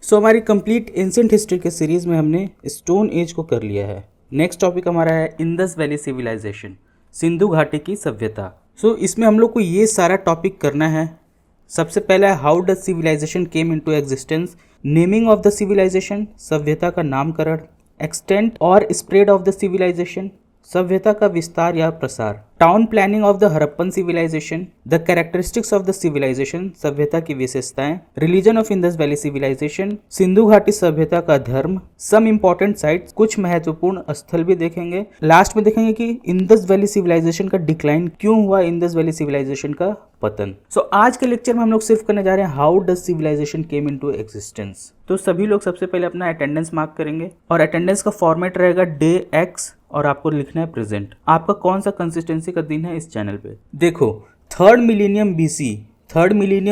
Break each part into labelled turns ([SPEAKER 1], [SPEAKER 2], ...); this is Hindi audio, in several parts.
[SPEAKER 1] सो हमारी कंप्लीट एंशिएंट हिस्ट्री के सीरीज में हमने स्टोन एज को कर लिया है। नेक्स्ट टॉपिक हमारा है इंडस वैली सिविलाइजेशन, सिंधु घाटी की सभ्यता। सो इसमें हम लोग को ये सारा टॉपिक करना है। सबसे पहला है how does civilization came into existence, naming of the civilization, सभ्यता का नामकरण, एक्सटेंट और स्प्रेड ऑफ द सिविलाइजेशन, सभ्यता का विस्तार या प्रसार, town planning of the Harappan civilization, the characteristics of the civilization, सभ्यता की विशेषताएं, religion of Indus valley civilization, सिंधु घाटी सभ्यता का धर्म, सम इंपॉर्टेंट साइट्स, कुछ महत्वपूर्ण स्थल भी देखेंगे। लास्ट में देखेंगे कि इंडस वैली सिविलाइजेशन का डिक्लाइन क्यों हुआ, इंडस वैली सिविलाइजेशन का पतन। सो आज के लेक्चर में हम लोग सिर्फ करने जा रहे हैं how does civilization came into existence. तो सभी लोग सबसे पहले अपना अटेंडेंस मार्क करेंगे और अटेंडेंस का फॉर्मेट रहेगा डे एक्स और आपको लिखना है प्रेजेंट। आपका कौन सा कंसिस्टेंसी का दिन है इस चैनल पे। देखो थर्ड मिलीनियम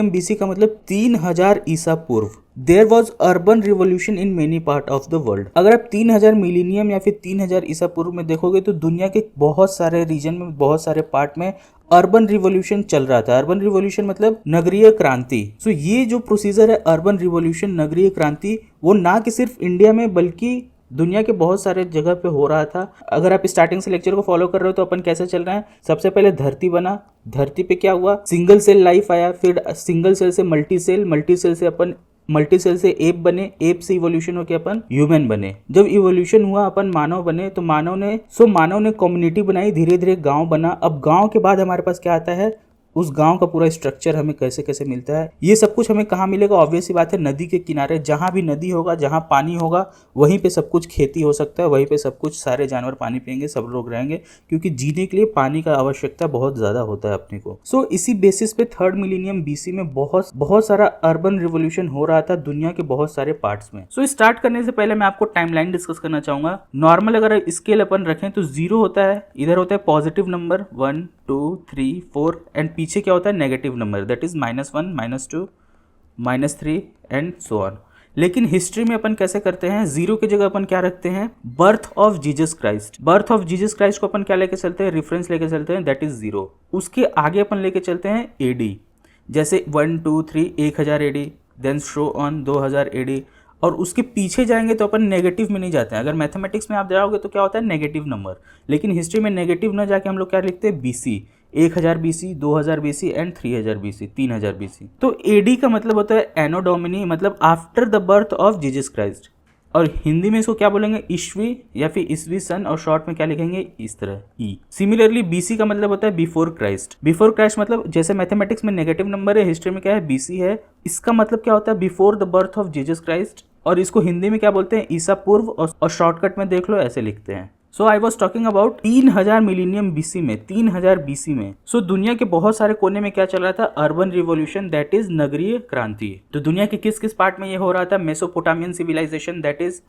[SPEAKER 1] बीसी का मतलब 3000 ईसा पूर्व there was urban revolution in many part of the world. अगर आप 3000 मिलीनियम या फिर 3000 ईसा पूर्व में देखोगे तो दुनिया के बहुत सारे रीजन में, बहुत सारे पार्ट में अर्बन रिवोल्यूशन चल रहा था। अर्बन रिवोल्यूशन मतलब नगरीय क्रांति। सो ये जो प्रोसीजर है अर्बन रिवोल्यूशन, नगरीय क्रांति, वो ना कि सिर्फ इंडिया में बल्कि दुनिया के बहुत सारे जगह पे हो रहा था। अगर आप स्टार्टिंग से लेक्चर को फॉलो कर रहे हो तो अपन कैसे चल रहे हैं, सबसे पहले धरती बना, धरती पे क्या हुआ, सिंगल सेल लाइफ आया, फिर सिंगल सेल से मल्टी सेल से अपन मल्टी सेल से एप बने, एप से इवोल्यूशन होकर अपन ह्यूमन बने। जब इवोल्यूशन हुआ अपन मानव बने तो मानव ने कम्युनिटी बनाई, धीरे धीरे गांव बना। अब गांव के बाद हमारे पास क्या आता है, उस गांव का पूरा स्ट्रक्चर हमें कैसे कैसे मिलता है। ये सब कुछ हमें कहाँ मिलेगा, ऑब्वियस सी बात है नदी के किनारे। जहाँ भी नदी होगा, जहाँ पानी होगा, वहीं पे सब कुछ खेती हो सकता है, वहीं पे सब कुछ सारे जानवर पानी पियेंगे, सब लोग रहेंगे, क्योंकि जीने के लिए पानी का आवश्यकता बहुत ज्यादा होता है अपने को। सो इसी बेसिस पे थर्ड मिलीनियम बीसी में बहुत सारा अर्बन रिवोल्यूशन हो रहा था दुनिया के बहुत सारे पार्ट्स में। सो स्टार्ट करने से पहले मैं आपको टाइमलाइन डिस्कस करना चाहूंगा। नॉर्मल अगर स्केल अपन रखें तो 0 होता है, इधर होता है पॉजिटिव नंबर 1 2 3 4 एंड पीछे क्या होता है negative number, that is -1 -2 -3 and so on. लेकिन हिस्ट्री में अपन कैसे करते हैं, 0 की जगह अपन क्या रखते हैं, birth of Jesus Christ. Birth of Jesus Christ को अपन क्या लेके चलते हैं, रेफरेंस लेके चलते हैं, दैट इज 0। उसके आगे अपन लेके चलते हैं एडी, जैसे 1 2 3 1000 AD, then so on 2000 AD. और उसके पीछे जाएंगे तो अपन नेगेटिव में नहीं जाते हैं। अगर मैथमेटिक्स में आप जाओगे तो क्या होता है नेगेटिव नंबर, लेकिन हिस्ट्री में नेगेटिव ना जाके हम लोग क्या लिखते हैं BC, 1000 BC, 2000 BC and 3000 BC, 3000 BC. तो एडी का मतलब होता है एनो डोमिनी, मतलब after the birth of Jesus Christ. और हिंदी में इसको क्या बोलेंगे, ईस्वी या फिर ईस्वी सन, और शॉर्ट में क्या लिखेंगे इस तरह ई। सिमिलरली बीसी का मतलब होता है बिफोर क्राइस्ट। बिफोर क्राइस्ट मतलब जैसे मैथमेटिक्स में नेगेटिव नंबर है, हिस्ट्री में क्या है बीसी है, इसका मतलब क्या होता है before the birth of Jesus Christ. और इसको हिंदी में क्या बोलते हैं ईसा पूर्व, और शॉर्टकट में देख लो ऐसे लिखते हैं। So I was talking about 3000 millennium BC में, 3000 बीसी में। सो दुनिया के बहुत सारे कोने में क्या चल रहा था, अर्बन रिवोल्यूशन, दैट इज नगरीय क्रांति। तो दुनिया के किस किस पार्ट में ये हो रहा था, Mesopotamian civilization, that is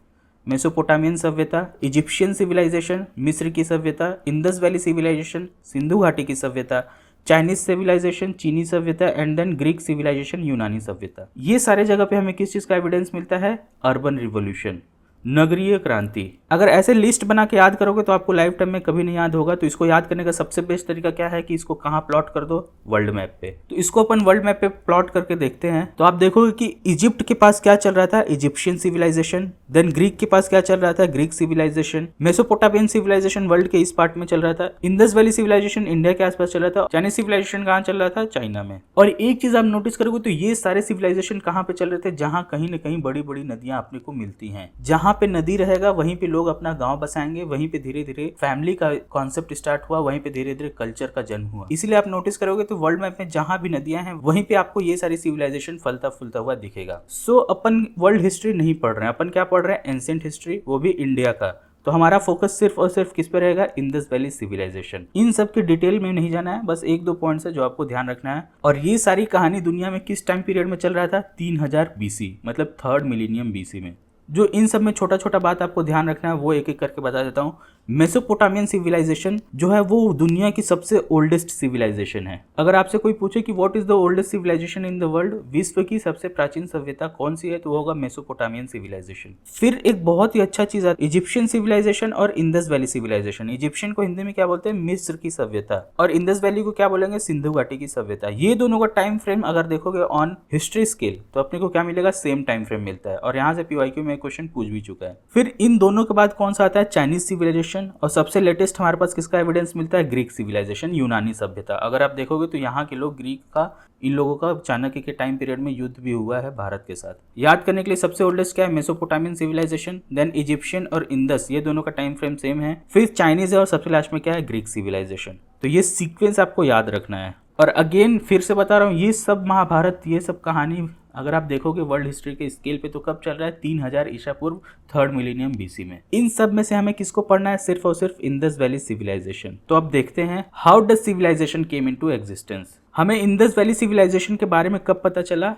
[SPEAKER 1] Mesopotamian सभ्यता, इजिप्शियन सिविलाइजेशन, मिस्र की सभ्यता, इंडस वैली सिविलाइजेशन, सिंधु घाटी की सभ्यता, चाइनीज सिविलाइजेशन, चीनी सभ्यता एंड देन ग्रीक सिविलाइजेशन, यूनानी सभ्यता। ये सारे जगह पे हमें किस चीज का एविडेंस मिलता है, अर्बन रिवोल्यूशन, नगरीय क्रांति। अगर ऐसे लिस्ट बना के याद करोगे तो आपको लाइफ टाइम में कभी नहीं याद होगा। तो इसको याद करने का सबसे बेस्ट तरीका क्या है कि इसको कहाँ प्लॉट कर दो, वर्ल्ड मैप पे। तो इसको अपन वर्ल्ड मैप पे प्लॉट करके देखते हैं। तो आप देखोगे कि इजिप्ट के पास क्या चल रहा था, इजिप्शियन सिविलाइजेशन, देन ग्रीक के पास क्या चल रहा था, Greek civilization, Mesopotamian civilization world के इस पार्ट में चल रहा था, इंडस वैली सिविलाइजेशन इंडिया के आसपास चल रहा था, चाइनीज सिविलाइजेशन कहाँ चल रहा था, चाइना में। और एक चीज आप नोटिस करोगे तो ये सारे सिविलाइजेशन कहाँ पे चल रहे थे, जहाँ कहीं ना कहीं बड़ी बड़ी नदियां अपने को मिलती हैं। जहाँ पे नदी रहेगा वहीं पे लोग अपना गांव बसाएंगे, वहीं पे धीरे धीरे फैमिली का कॉन्सेप्ट स्टार्ट हुआ, वहीं पे धीरे धीरे कल्चर का जन्म हुआ। इसलिए आप नोटिस करोगे तो वर्ल्ड मैप में जहां भी नदियां हैं वहीं पे आपको ये सारी सिविलाइजेशन फलता फूलता हुआ दिखेगा। सो अपन वर्ल्ड हिस्ट्री नहीं पढ़ रहे हैं, अपन क्या पढ़ रहे हैं, एंशिएंट हिस्ट्री, वो भी इंडिया का। तो हमारा फोकस सिर्फ और सिर्फ किस पे रहेगा, इंडस वैली सिविलाइजेशन। इन सब की डिटेल में नहीं जाना है, बस 1-2 पॉइंट्स है जो आपको ध्यान रखना है। और ये सारी कहानी दुनिया में किस टाइम पीरियड में चल रहा था, 3000 बीसी, मतलब थर्ड मिलीनियम बीसी में। जो इन सब में छोटा छोटा बात आपको ध्यान रखना है वो एक एक करके बता देता हूँ। मेसोपोटामियन सिविलाइजेशन जो है वो दुनिया की सबसे ओल्डेस्ट सिविलाइजेशन है। अगर आपसे कोई पूछे कि what is the oldest civilization in the world, विश्व की सबसे प्राचीन सभ्यता कौन सी है, तो वो होगा मेसोपोटामियन सिविलाइजेशन। फिर एक बहुत ही अच्छा चीज है इजिप्शियन सिविलाइजेशन और इंडस वैली सिविलाइजेशन। इजिप्शियन को हिंदी में क्या बोलते हैं, मिस्र की सभ्यता, और इंडस वैली को क्या बोलेंगे, सिंधु घाटी की सभ्यता। ये दोनों का टाइम फ्रेम अगर देखोगे ऑन हिस्ट्री स्केल तो अपने को क्या मिलेगा, सेम टाइम फ्रेम मिलता है, और यहाँ से पीवाईक्यू में क्वेश्चन पूछ भी चुका है। फिर इन दोनों के बाद कौन सा आता है, चाइनीज सिविलाइजेशन, और सबसे लेटेस्ट हमारे पास किसका एविडेंस मिलता है, ग्रीक सिविलाइजेशन, यूनानी सभ्यता। अगर आप देखोगे तो यहाँ के लोग ग्रीक का, इन लोगों का चाणक्य के टाइम पीरियड में युद्ध भी हुआ है भारत के साथ। याद करने के लिए सबसे ओल्डेस्ट क्या है, मेसोपोटामियन सिविलाइजेशन, देन इजिप्शियन और इंडस, ये दोनों का टाइम फ्रेम सेम है। फिर चाइनीज है और सबसे लास्ट में क्या है, ग्रीक सिविलाइजेशन। तो ये सीक्वेंस आपको याद रखना है। और अगेन फिर से बता रहा हूँ, ये सब महाभारत, ये सब कहानी अगर आप देखोगे वर्ल्ड हिस्ट्री के स्केल पे तो कब चल रहा है, 3000 ईसा पूर्व, 3rd मिलेनियम बीसी में। इन सब में से हमें किसको पढ़ना है, सिर्फ और सिर्फ इंडस वैली सिविलाइजेशन। तो अब देखते हैं how does civilization came into existence. हमें इंडस वैली सिविलाइजेशन के बारे में कब पता चला,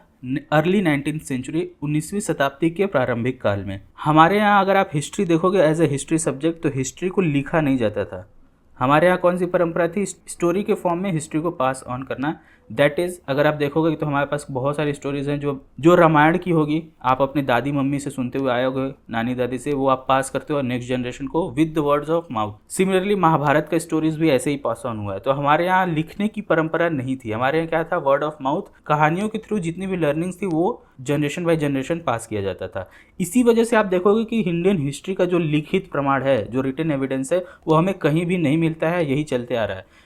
[SPEAKER 1] अर्ली 19th सेंचुरी, 19वीं शताब्दी के प्रारंभिक काल में। हमारे यहाँ अगर आप हिस्ट्री देखोगे एज ए हिस्ट्री सब्जेक्ट, तो हिस्ट्री को लिखा नहीं जाता था। हमारे यहाँ कौन सी परंपरा थी, स्टोरी के फॉर्म में हिस्ट्री को पास ऑन करना। दैट इज़, अगर आप देखोगे तो हमारे पास बहुत सारी स्टोरीज हैं जो रामायण की होगी, आप अपनी दादी मम्मी से सुनते हुए आए होगे, नानी दादी से, वो आप पास करते हो नेक्स्ट जनरेशन को with the words of mouth. Similarly Mahabharata का स्टोरीज भी ऐसे ही पास ऑन हुआ है। तो हमारे यहाँ लिखने की परंपरा नहीं थी, हमारे यहाँ क्या था, वर्ड ऑफ माउथ, कहानियों के थ्रू जितनी भी लर्निंग्स थी वो जनरेशन बाय जनरेशन पास किया जाता था। इसी वजह से आप देखोगे कि इंडियन हिस्ट्री का जो लिखित प्रमाण है, जो रिटन एविडेंस है, वो हमें कहीं भी नहीं मिलता है, यही चलते आ रहा है।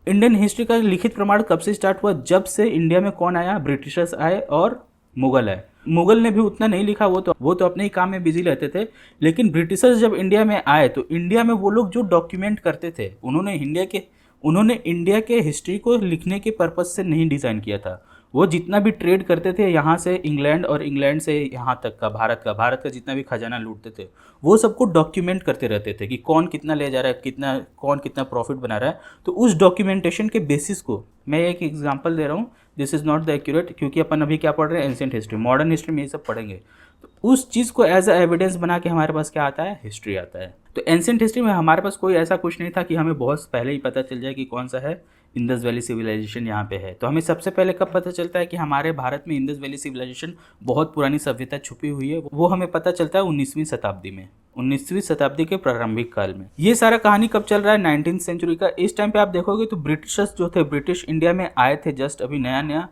[SPEAKER 1] इंडियन हिस्ट्री का लिखित प्रमाण कब से स्टार्ट हुआ, जब से इंडिया में कौन आया, ब्रिटिशर्स आए और मुगल आए। मुगल ने भी उतना नहीं लिखा, वो तो अपने ही काम में बिजी रहते थे। लेकिन ब्रिटिशर्स जब इंडिया में आए तो इंडिया में वो लोग जो डॉक्यूमेंट करते थे, उन्होंने इंडिया के हिस्ट्री को लिखने के पर्पज से नहीं डिज़ाइन किया था। वो जितना भी ट्रेड करते थे यहाँ से इंग्लैंड और इंग्लैंड से यहाँ तक का भारत का जितना भी खजाना लूटते थे, वो सबको डॉक्यूमेंट करते रहते थे कि कौन कितना ले जा रहा है, कौन कितना प्रॉफिट बना रहा है। तो उस डॉक्यूमेंटेशन के बेसिस को मैं एक एग्जांपल दे रहा हूँ, this is not the accurate, क्योंकि अपन अभी क्या पढ़ रहे हैं, एंशिएंट हिस्ट्री। मॉडर्न हिस्ट्री में ये सब पढ़ेंगे तो उस चीज़ को एज अ एविडेंस बना के हमारे पास क्या आता है, हिस्ट्री आता है। तो एंशिएंट हिस्ट्री में हमारे पास कोई ऐसा कुछ नहीं था कि हमें बहुत पहले ही पता चल जाए कि कौन सा है इंडस वैली सिविलाइजेशन यहाँ पे है। तो हमें सबसे पहले कब पता चलता है कि हमारे भारत में इंडस वैली सिविलाइजेशन बहुत पुरानी सभ्यता छुपी हुई है, वो हमें पता चलता है 19वीं शताब्दी में, 19वीं शताब्दी के प्रारंभिक काल में। ये सारा कहानी कब चल रहा है, 19th सेंचुरी का। इस टाइम पे आप देखोगे तो ब्रिटिशर्स जो थे, ब्रिटिश इंडिया में आए थे जस्ट अभी नया,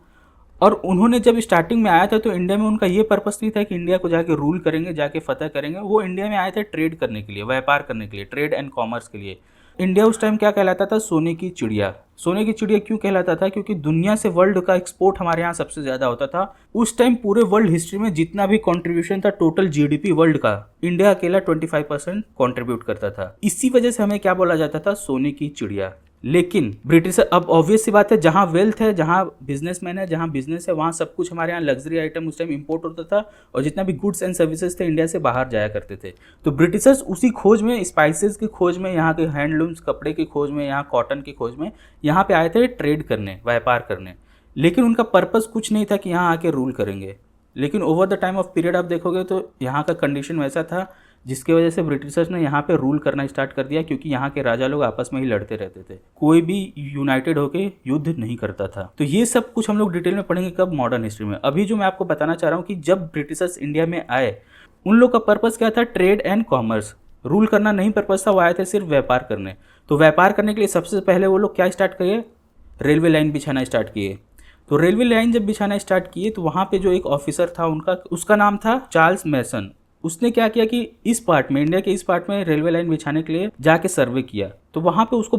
[SPEAKER 1] और उन्होंने जब स्टार्टिंग में आया था तो इंडिया में उनका ये पर्पस नहीं था कि इंडिया को जाके रूल करेंगे, जाके फतह करेंगे। वो इंडिया में आए थे ट्रेड करने के लिए, व्यापार करने के लिए, ट्रेड एंड कॉमर्स के लिए। इंडिया उस टाइम क्या कहलाता था, सोने की चिड़िया। सोने की चिड़िया क्यों कहलाता था, क्योंकि दुनिया से वर्ल्ड का एक्सपोर्ट हमारे यहाँ सबसे ज़्यादा होता था। उस टाइम पूरे वर्ल्ड हिस्ट्री में जितना भी कंट्रीब्यूशन था टोटल जीडीपी वर्ल्ड का, इंडिया अकेला 25% कंट्रीब्यूट करता था। इसी वजह से हमें क्या बोला जाता था, सोने की चिड़िया। लेकिन ब्रिटिश, अब ऑब्वियस सी बात है, जहाँ वेल्थ है, जहाँ बिजनेसमैन है, जहाँ बिजनेस है, वहाँ सब कुछ हमारे यहाँ लग्जरी आइटम उस टाइम इंपोर्ट होता था, और जितना भी गुड्स एंड सर्विसेज थे इंडिया से बाहर जाया करते थे। तो ब्रिटिशर्स उसी खोज में, स्पाइसेस की खोज में, यहाँ के हैंडलूम्स, कपड़े की खोज में, यहाँ कॉटन की खोज में यहाँ पे आए थे ट्रेड करने, व्यापार करने। लेकिन उनका पर्पस कुछ नहीं था कि यहाँ आके रूल करेंगे। लेकिन over the time of period आप देखोगे तो यहाँ का कंडीशन वैसा था जिसकी वजह से ब्रिटिशर्स ने यहाँ पे रूल करना स्टार्ट कर दिया, क्योंकि यहाँ के राजा लोग आपस में ही लड़ते रहते थे, कोई भी यूनाइटेड होके युद्ध नहीं करता था। तो ये सब कुछ हम लोग डिटेल में पढ़ेंगे कब, मॉडर्न हिस्ट्री में। अभी जो मैं आपको बताना चाह रहा हूँ कि जब ब्रिटिशर्स इंडिया में आए, उन लोग का पर्पस क्या था, ट्रेड एंड कॉमर्स। रूल करना नहीं पर्पस था, वो आए थे सिर्फ व्यापार करने। तो व्यापार करने के लिए सबसे पहले वो लोग क्या स्टार्ट किए, रेलवे लाइन बिछाना स्टार्ट किए। तो रेलवे लाइन जब बिछाना स्टार्ट किए तो वहाँ पे जो एक ऑफिसर था उसका नाम था चार्ल्स मैसन। उसने क्या किया कि इस पार्ट में, इंडिया के इस पार्ट में रेलवे लाइन बिछाने के लिए जाके सर्वे किया। तो वहाँ पे उसको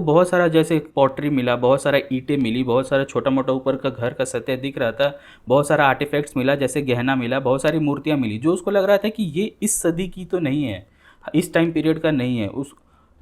[SPEAKER 1] बहुत सारा जैसे पॉटरी मिला, बहुत सारा ईंटें मिली, बहुत सारा छोटा मोटा ऊपर का घर का सतह दिख रहा था, बहुत सारा आर्टिफैक्ट्स मिला, जैसे गहना मिला, बहुत सारी मूर्तियाँ मिली, जो उसको लग रहा था कि ये इस सदी की तो नहीं है, इस टाइम पीरियड का नहीं है।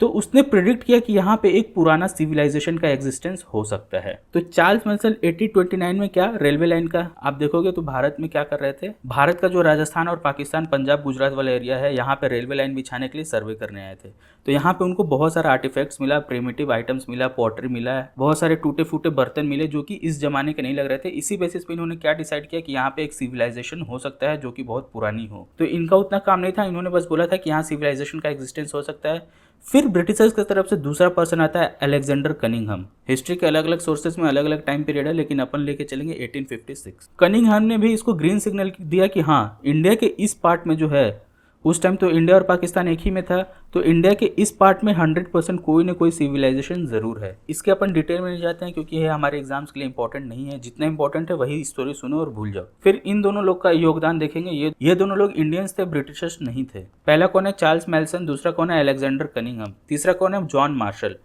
[SPEAKER 1] तो उसने प्रिडिक्ट किया कि यहाँ पे एक पुराना सिविलाइजेशन का एग्जिस्टेंस हो सकता है। तो चार्ल्स मैसन 1829 में क्या रेलवे लाइन का आप देखोगे तो भारत में क्या कर रहे थे, भारत का जो राजस्थान और पाकिस्तान, पंजाब, गुजरात वाला एरिया है, यहाँ पे रेलवे लाइन बिछाने के लिए सर्वे करने आए थे। तो यहाँ पे उनको बहुत सारा आर्टिफैक्ट्स मिला, प्रिमिटिव आइटम्स मिला, पॉटरी मिला, बहुत सारे टूटे फूटे बर्तन मिले जो कि इस जमाने के नहीं लग रहे थे। इसी बेसिस पे इन्होंने क्या डिसाइड किया कि यहाँ पे एक सिविलाइजेशन हो सकता है जो कि बहुत पुरानी हो। तो इनका उतना काम नहीं था, इन्होंने बस बोला था कि यहाँ सिविलाइजेशन का एग्जिस्टेंस हो सकता है। फिर ब्रिटिशर्स की तरफ से दूसरा पर्सन आता है अलेक्जेंडर कनिंघम। हिस्ट्री के अलग अलग सोर्सेस में अलग अलग टाइम पीरियड है, लेकिन अपन लेके चलेंगे 1856। कनिंघम ने भी इसको ग्रीन सिग्नल दिया कि हाँ, इंडिया के इस पार्ट में जो है, उस टाइम तो इंडिया और पाकिस्तान एक ही में था, तो इंडिया के इस पार्ट में 100% कोई ना कोई सिविलाइजेशन जरूर है। इसके अपन डिटेल में नहीं जाते हैं क्योंकि ये हमारे एग्जाम्स के लिए इंपॉर्टेंट नहीं है। जितना इंपॉर्टेंट है वही स्टोरी सुनो और भूल जाओ। फिर इन दोनों लोग का योगदान देखेंगे। ये दोनों लोग इंडियंस थे, ब्रिटिशर्स नहीं थे। पहला कौन है, चार्ल्स मेल्सन। दूसरा कौन है, अलेक्जेंडर कनिंघम। तीसरा कौन है, John Marshall.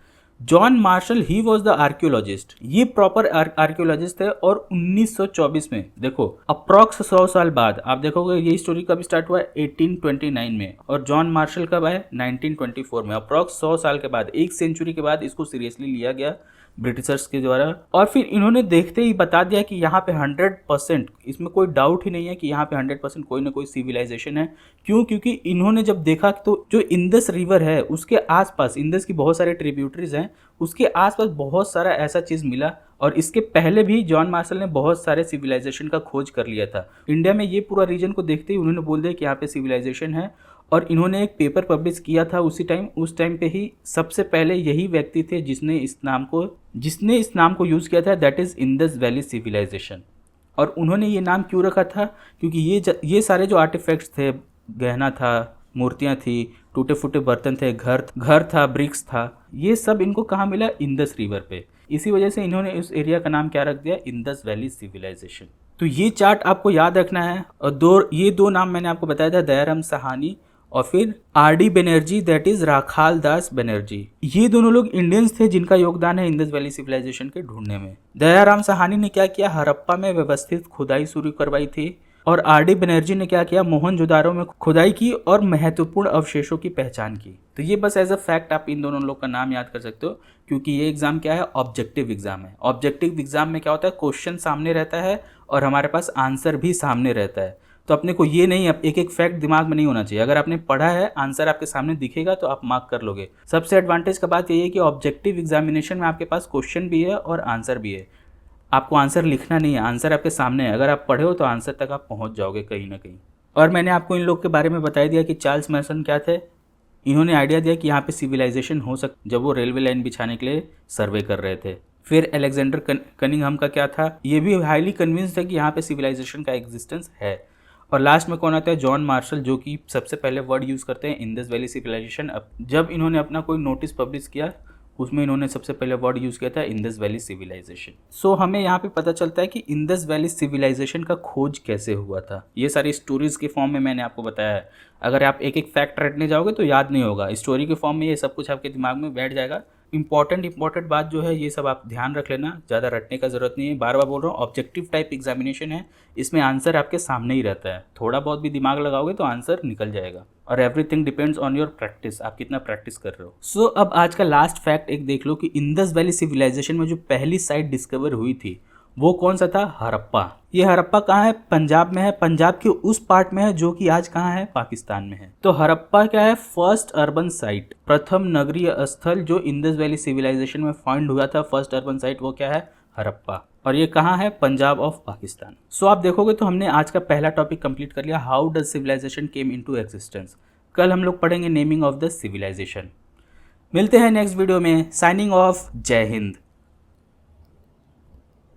[SPEAKER 1] John Marshall he was the archaeologist. ये प्रॉपर आर्कियोलॉजिस्ट थे। और 1924 में देखो, अप्रॉक्स 100 साल बाद आप देखोगे ये स्टोरी कब स्टार्ट हुआ है, 1829 में, और जॉन मार्शल कब आए, 1924 में। अप्रॉक्स 100 साल के बाद, एक सेंचुरी के बाद इसको सीरियसली लिया गया ब्रिटिशर्स के द्वारा। और फिर इन्होंने देखते ही बता दिया कि यहाँ पे 100%, इसमें कोई डाउट ही नहीं है कि यहाँ पे 100% कोई ना कोई सिविलाइजेशन है। क्यों? क्योंकि इन्होंने जब देखा तो जो इंदस रिवर है उसके आसपास, इंदस की बहुत सारे ट्रिब्यूटरीज हैं, उसके आसपास बहुत सारा ऐसा चीज़ मिला। और इसके पहले भी जॉन मार्शल ने बहुत सारे सिविलाइजेशन का खोज कर लिया था। इंडिया में ये पूरा रीजन को देखते ही उन्होंने बोल दिया कि यहाँ पे सिविलाइजेशन है। और इन्होंने एक पेपर पब्लिश किया था उस टाइम पे ही। सबसे पहले यही व्यक्ति थे जिसने इस नाम को यूज़ किया था, that is Indus valley civilization. और उन्होंने ये नाम क्यों रखा था, क्योंकि ये सारे जो आर्टिफैक्ट्स थे, गहना था, मूर्तियाँ थी, टूटे फूटे बर्तन थे, घर था, ब्रिक्स था, ये सब इनको कहाँ मिला, इंदस रिवर पे। इसी वजह से इन्होंने इस एरिया का नाम क्या रख दिया, इंदस वैली सिविलाइजेशन। तो ये चार्ट आपको याद रखना है। और ये दो नाम मैंने आपको बताया था, दयाराम साहनी और फिर आर.डी. Banerjee, that is Rakhal Das Banerjee. ये दोनों लोग इंडियंस थे जिनका योगदान है इंदस वैली सिविलाइजेशन के ढूंढने में। दयाराम साहनी ने क्या किया, हड़प्पा में व्यवस्थित खुदाई शुरू करवाई थी। और आर.डी. बनर्जी ने क्या किया, मोहनजोदारो में खुदाई की और महत्वपूर्ण अवशेषों की पहचान की। तो ये बस एज अ फैक्ट आप इन दोनों लोग का नाम याद कर सकते हो, क्योंकि ये एग्जाम क्या है, ऑब्जेक्टिव एग्जाम है। ऑब्जेक्टिव एग्जाम में क्या होता है, क्वेश्चन सामने रहता है और हमारे पास आंसर भी सामने रहता है। तो अपने को ये नहीं, एक एक फैक्ट दिमाग में नहीं होना चाहिए। अगर आपने पढ़ा है, आंसर आपके सामने दिखेगा तो आप मार्क कर लोगे। सबसे एडवांटेज का बात यही है कि ऑब्जेक्टिव एग्जामिनेशन में आपके पास क्वेश्चन भी है और आंसर भी है। आपको आंसर लिखना नहीं है, आंसर आपके सामने है। अगर आप पढ़े हो तो आंसर तक आप पहुंच जाओगे कहीं ना कहीं। और मैंने आपको इन लोग के बारे में बता दिया कि चार्ल्स मैसन क्या थे। इन्होंने आइडिया दिया कि यहाँ पे सिविलाइजेशन हो सकता, जब वो रेलवे लाइन बिछाने के लिए सर्वे कर रहे थे। फिर अलेक्जेंडर कनिंघम का क्या था, ये भी हाईली कन्विंस्ड है कि यहाँ पे सिविलाइजेशन का एग्जिस्टेंस है। और लास्ट में कौन आता है, जॉन मार्शल, जो कि सबसे पहले वर्ड यूज़ करते हैं इंदस वैली सिविलाइजेशन। जब इन्होंने अपना कोई नोटिस पब्लिश किया उसमें इन्होंने सबसे पहले वर्ड यूज़ किया था इंदस वैली सिविलाइजेशन। सो हमें यहाँ पे पता चलता है कि इंदस वैली सिविलाइजेशन का खोज कैसे हुआ था। ये सारी स्टोरीज के फॉर्म में मैंने आपको बताया है। अगर आप एक एक फैक्ट रटने जाओगे तो याद नहीं होगा, स्टोरी के फॉर्म में ये सब कुछ आपके दिमाग में बैठ जाएगा। इंपॉर्टेंट बात जो है ये सब आप ध्यान रख लेना, ज़्यादा रटने का ज़रूरत नहीं है। बार बार बोल रहा हूँ, ऑब्जेक्टिव टाइप एग्जामिनेशन है, इसमें आंसर आपके सामने ही रहता है। थोड़ा बहुत भी दिमाग लगाओगे तो आंसर निकल जाएगा। और everything depends on your practice, आप कितना प्रैक्टिस कर रहे हो। सो अब आज का लास्ट फैक्ट एक देख लो कि इंदस वैली सिविलाइजेशन में जो पहली साइट डिस्कवर हुई थी वो कौन सा था, हड़प्पा। ये हड़प्पा कहाँ है, पंजाब में है। पंजाब के उस पार्ट में है जो कि आज कहाँ है, पाकिस्तान में है। तो हड़प्पा क्या है, फर्स्ट अर्बन साइट, प्रथम नगरीय स्थल जो इंदस वैली सिविलाइजेशन में फाइंड हुआ था। फर्स्ट अर्बन साइट वो क्या है, हड़प्पा। और ये कहाँ है, पंजाब ऑफ पाकिस्तान। सो आप देखोगे तो हमने आज का पहला टॉपिक कंप्लीट कर लिया, how does civilization came into existence. कल हम लोग पढ़ेंगे नेमिंग ऑफ द सिविलाइजेशन। मिलते हैं नेक्स्ट वीडियो में। Signing off, Jai Hind.